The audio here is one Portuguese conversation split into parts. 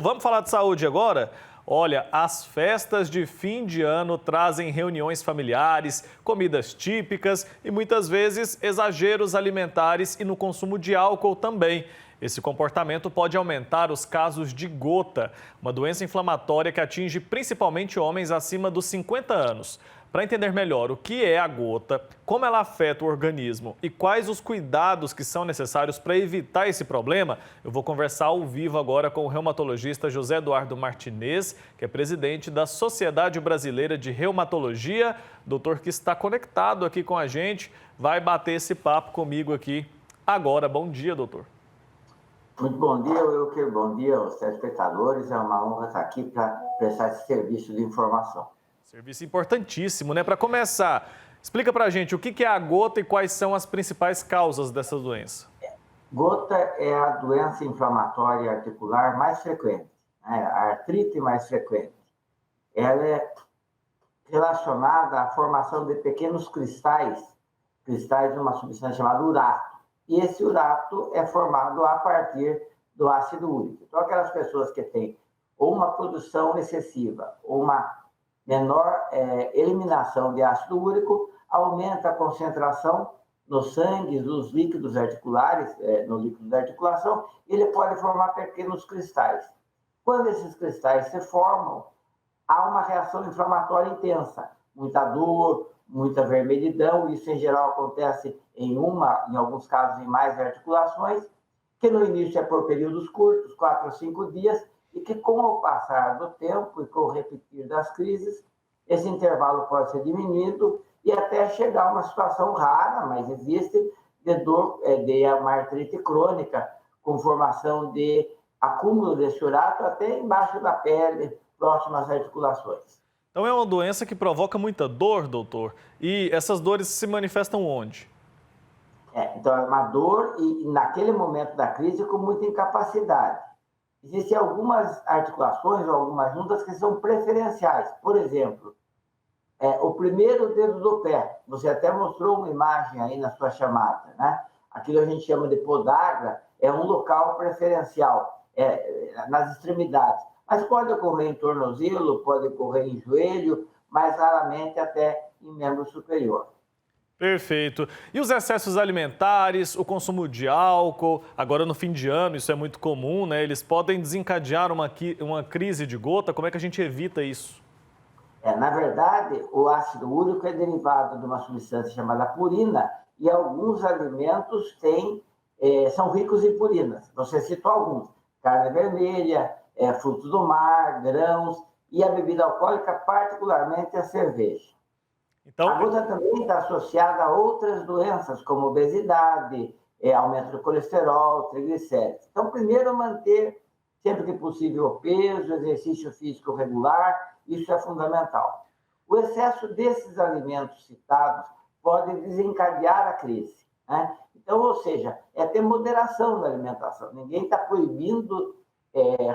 Vamos falar de saúde agora? Olha, as festas de fim de ano trazem reuniões familiares, comidas típicas e muitas vezes exageros alimentares e no consumo de álcool também. Esse comportamento pode aumentar os casos de gota, uma doença inflamatória que atinge principalmente homens acima dos 50 anos. Para entender melhor o que é a gota, como ela afeta o organismo e quais os cuidados que são necessários para evitar esse problema, eu vou conversar ao vivo agora com o reumatologista José Eduardo Martinez, que é presidente da Sociedade Brasileira de Reumatologia, doutor que está conectado aqui com a gente, vai bater esse papo comigo aqui agora. Bom dia, doutor. Muito bom dia, Wilker. Bom dia aos telespectadores. É uma honra estar aqui para prestar esse serviço de informação. Serviço importantíssimo, né? Para começar, explica para a gente o que é a gota e quais são as principais causas dessa doença. Gota é a doença inflamatória articular mais frequente, né? A artrite mais frequente. Ela é relacionada à formação de pequenos cristais de uma substância chamada urato. E esse urato é formado a partir do ácido úrico. Então, aquelas pessoas que têm ou uma produção excessiva ou uma menor eliminação de ácido úrico, aumenta a concentração no sangue, nos líquidos articulares, no líquido da articulação, e ele pode formar pequenos cristais. Quando esses cristais se formam, há uma reação inflamatória intensa, muita dor, muita vermelhidão. Isso em geral acontece em alguns casos em mais articulações, que no início é por períodos curtos, 4 a 5 dias, e que com o passar do tempo e com o repetir das crises, esse intervalo pode ser diminuído e até chegar a uma situação rara, mas existe, de dor, de uma artrite crônica, com formação de acúmulo desse urato até embaixo da pele, próximo às articulações. Então é uma doença que provoca muita dor, doutor, e essas dores se manifestam onde? Então é uma dor e naquele momento da crise com muita incapacidade. Existem algumas articulações ou algumas juntas que são preferenciais. Por exemplo, o primeiro dedo do pé. Você até mostrou uma imagem aí na sua chamada, né? Aquilo a gente chama de podagra, é um local preferencial, nas extremidades. Mas pode ocorrer em tornozelo, pode ocorrer em joelho, mais raramente até em membro superior. Perfeito. E os excessos alimentares, o consumo de álcool, agora no fim de ano, isso é muito comum, né? Eles podem desencadear uma crise de gota. Como é que a gente evita isso? Na verdade, o ácido úrico é derivado de uma substância chamada purina e alguns alimentos são ricos em purinas. Você citou alguns: carne vermelha, frutos do mar, grãos e a bebida alcoólica, particularmente a cerveja. Então, A gota também está associada a outras doenças, como obesidade, aumento do colesterol, triglicéridos. Então, primeiro, manter, sempre que possível, o peso, exercício físico regular, isso é fundamental. O excesso desses alimentos citados pode desencadear a crise, né? Então, ou seja, é ter moderação na alimentação. Ninguém está proibindo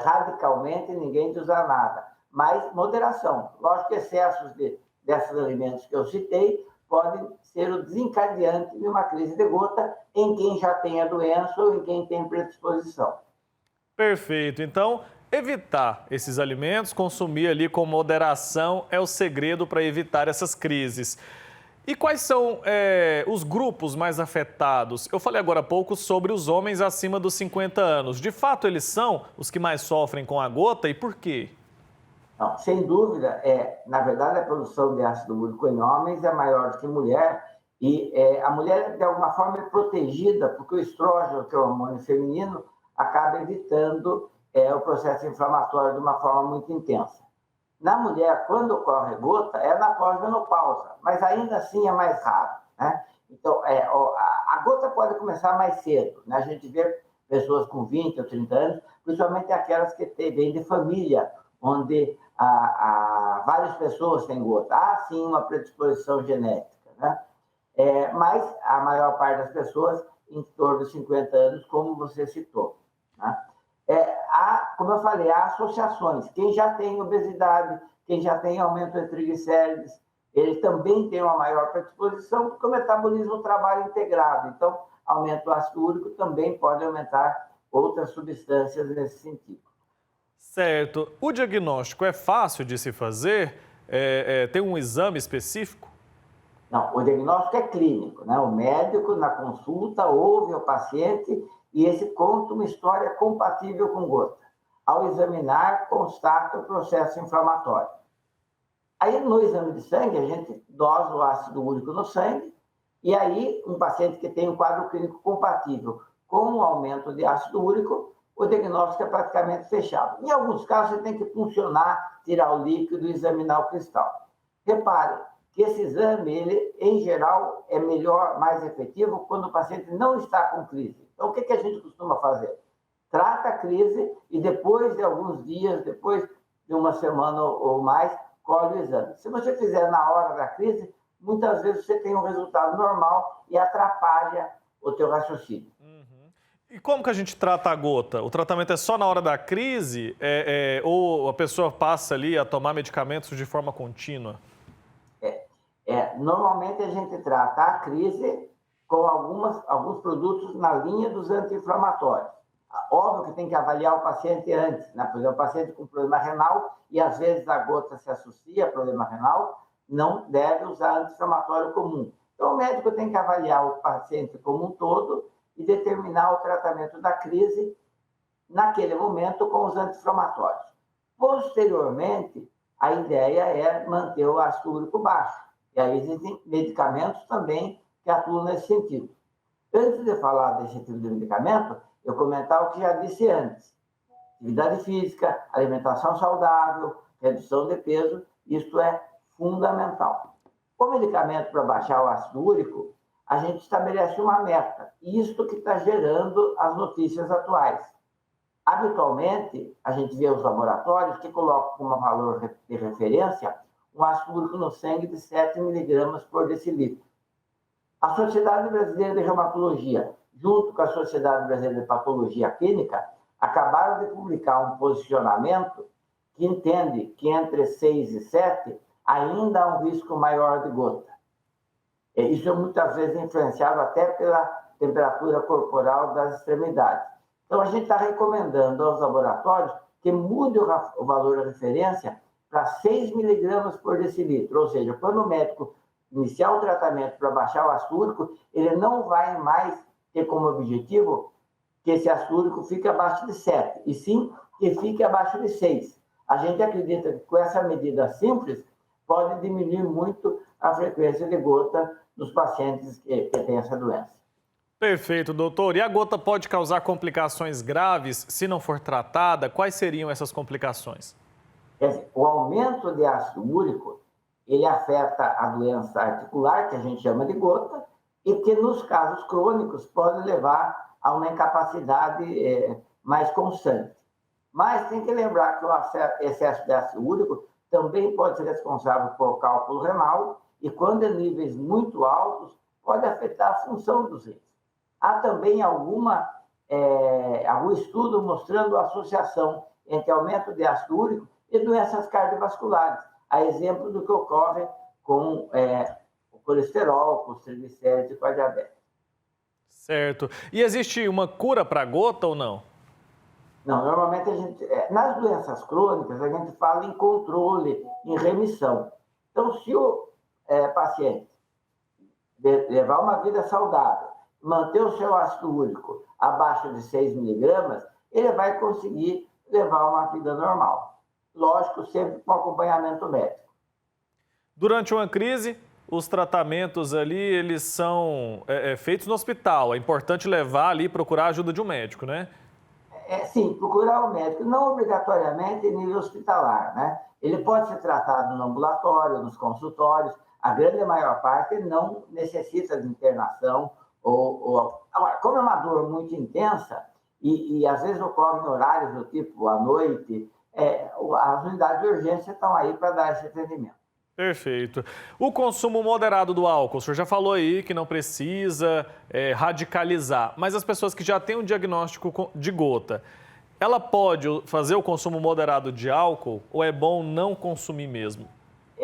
radicalmente ninguém de usar nada, mas moderação. Lógico que excessos desses alimentos que eu citei podem ser o desencadeante de uma crise de gota em quem já tem a doença ou em quem tem predisposição. perfeito. Então, evitar esses alimentos, consumir ali com moderação é o segredo para evitar essas crises. E quais são os grupos mais afetados? Eu falei agora há pouco sobre os homens acima dos 50 anos. De fato, eles são os que mais sofrem com a gota e por quê? Não, sem dúvida, na verdade, a produção de ácido úrico em homens é maior do que em mulher, e a mulher, de alguma forma, é protegida, porque o estrógeno, que é o hormônio feminino, acaba evitando o processo inflamatório de uma forma muito intensa. Na mulher, quando ocorre gota, é na pós-menopausa, mas ainda assim é mais raro, né? Então, a gota pode começar mais cedo, né? A gente vê pessoas com 20 ou 30 anos, principalmente aquelas que vêm de família, onde várias pessoas têm gota. Há, sim, uma predisposição genética, né? Mas a maior parte das pessoas em torno de 50 anos, como você citou, né? Como eu falei, há associações. Quem já tem obesidade, quem já tem aumento de triglicérides, ele também tem uma maior predisposição, porque o metabolismo trabalha integrado. Então, aumento do ácido úrico também pode aumentar outras substâncias nesse sentido. Certo. O diagnóstico é fácil de se fazer? Tem um exame específico? Não, o diagnóstico é clínico, né? O médico, na consulta, ouve o paciente e esse conta uma história compatível com gota. Ao examinar, constata o processo inflamatório. Aí, no exame de sangue, a gente dosa o ácido úrico no sangue e aí, um paciente que tem um quadro clínico compatível com o aumento de ácido úrico, o diagnóstico é praticamente fechado. Em alguns casos, você tem que funcionar, tirar o líquido e examinar o cristal. Repare que esse exame, ele, em geral, é melhor, mais efetivo quando o paciente não está com crise. Então, o que a gente costuma fazer? Trata a crise e depois de alguns dias, depois de uma semana ou mais, colhe o exame. Se você fizer na hora da crise, muitas vezes você tem um resultado normal e atrapalha o teu raciocínio. E como que a gente trata a gota? O tratamento é só na hora da crise? Ou a pessoa passa ali a tomar medicamentos de forma contínua? Normalmente a gente trata a crise com alguns produtos na linha dos anti-inflamatórios. Óbvio que tem que avaliar o paciente antes, né? Por exemplo, o paciente com problema renal, e às vezes a gota se associa a problema renal, não deve usar anti-inflamatório comum. Então, o médico tem que avaliar o paciente como um todo e determinar o tratamento da crise naquele momento com os anti-inflamatórios. Posteriormente, a ideia é manter o ácido úrico baixo. E aí existem medicamentos também que atuam nesse sentido. Antes de falar desse tipo de medicamento, eu comentar o que já disse antes. Atividade física, alimentação saudável, redução de peso, isso é fundamental. O medicamento para baixar o ácido úrico, a gente estabelece uma meta. Isto que está gerando as notícias atuais. Habitualmente, a gente vê os laboratórios que colocam como valor de referência um ácido úrico no sangue de 7 miligramas por decilitro. A Sociedade Brasileira de Reumatologia, junto com a Sociedade Brasileira de Patologia Clínica, acabaram de publicar um posicionamento que entende que entre 6 e 7 ainda há um risco maior de gota. Isso é muitas vezes influenciado até pela temperatura corporal das extremidades. Então, a gente está recomendando aos laboratórios que mude o valor de referência para 6 miligramas por decilitro. Ou seja, quando o médico iniciar o tratamento para baixar o ácido úrico, ele não vai mais ter como objetivo que esse ácido úrico fique abaixo de 7, e sim que fique abaixo de 6. A gente acredita que com essa medida simples, pode diminuir muito a frequência de gota nos pacientes que têm essa doença. Perfeito, doutor. E a gota pode causar complicações graves se não for tratada? Quais seriam essas complicações? Quer dizer, o aumento de ácido úrico, ele afeta a doença articular, que a gente chama de gota, e que nos casos crônicos pode levar a uma incapacidade mais constante. Mas tem que lembrar que o excesso de ácido úrico também pode ser responsável por cálculo renal e, quando em níveis muito altos, pode afetar a função dos rins. Há também algum estudo mostrando a associação entre aumento de ácido úrico e doenças cardiovasculares, a exemplo do que ocorre com o colesterol, com os triglicéridos e com a diabetes. Certo. E existe uma cura para a gota ou não? Não, normalmente a gente, nas doenças crônicas, a gente fala em controle, em remissão. Então, se o paciente levar uma vida saudável, manter o seu ácido úrico abaixo de 6 miligramas, ele vai conseguir levar uma vida normal. Lógico, sempre com acompanhamento médico. Durante uma crise, os tratamentos ali, eles são feitos no hospital. É importante levar ali e procurar a ajuda de um médico, né? Sim, procurar o médico, não obrigatoriamente em nível hospitalar, né? Ele pode ser tratado no ambulatório, nos consultórios, a grande maior parte não necessita de internação. Agora, como é uma dor muito intensa e às vezes ocorre em horários do tipo à noite, as unidades de urgência estão aí para dar esse atendimento. Perfeito. O consumo moderado do álcool, o senhor já falou aí que não precisa radicalizar, mas as pessoas que já têm um diagnóstico de gota, ela pode fazer o consumo moderado de álcool ou é bom não consumir mesmo?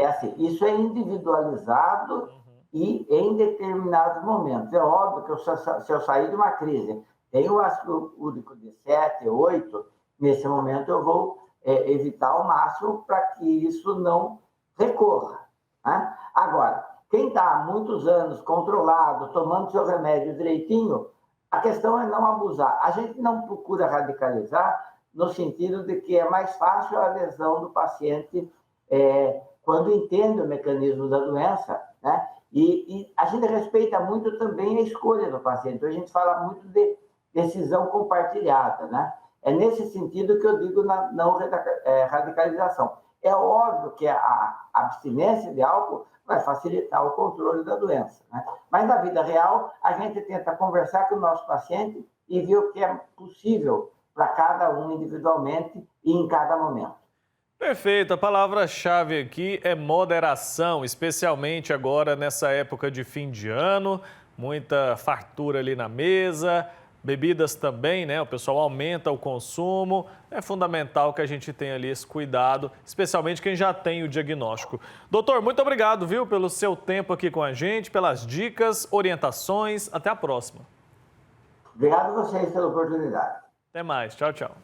Assim, isso é individualizado e em determinados momentos. É óbvio que se eu sair de uma crise, tenho o ácido úrico de 7, 8, nesse momento eu vou evitar ao máximo para que isso não recorra, né? Agora, quem está há muitos anos controlado, tomando seu remédio direitinho, a questão é não abusar. A gente não procura radicalizar no sentido de que é mais fácil a adesão do paciente quando entende o mecanismo da doença, né? E a gente respeita muito também a escolha do paciente. A gente fala muito de decisão compartilhada, né? É nesse sentido que eu digo na não radicalização. É óbvio que a abstinência de álcool vai facilitar o controle da doença, né? Mas na vida real, a gente tenta conversar com o nosso paciente e ver o que é possível para cada um individualmente e em cada momento. Perfeito, a palavra-chave aqui é moderação, especialmente agora nessa época de fim de ano, muita fartura ali na mesa, bebidas também, né? O pessoal aumenta o consumo, é fundamental que a gente tenha ali esse cuidado, especialmente quem já tem o diagnóstico. Doutor, muito obrigado, viu, pelo seu tempo aqui com a gente, pelas dicas, orientações, até a próxima. Obrigado a vocês pela oportunidade. Até mais, tchau, tchau.